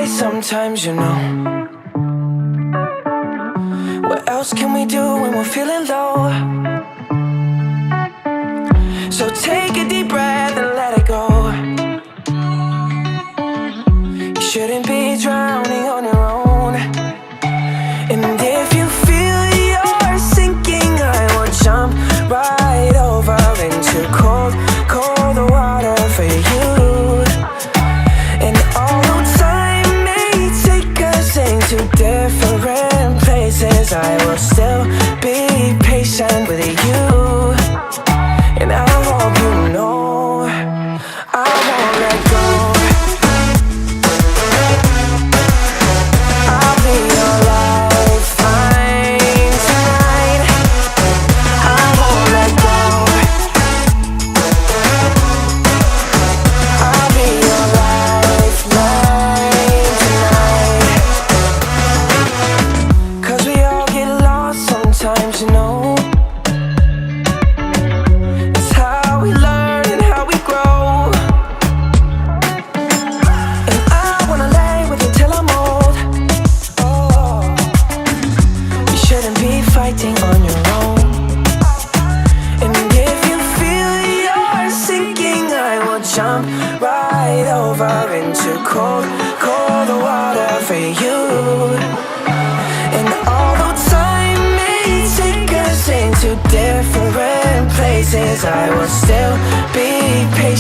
high sometimes, you know. What else can we do when we're feeling low? So take a deep breath and let it go. You shouldn't be drowning on your own. And if you feel you're sinking, I will jump right over into cold, cold water for you. And although time may take us into different places, I will still be patient with you. And I hope you know I won't let go. I'll be your lifeline tonight. I won't let go. I'll be your lifeline tonight. 'Cause we all get lost sometimes, you know. It's how we learn and how we grow. And I wanna lay with you till I'm old. Oh, you shouldn't be fighting on your own. And if you feel you're sinking, I will jump right over into cold, cold water for you. And although time may take us into different places, I will still be patient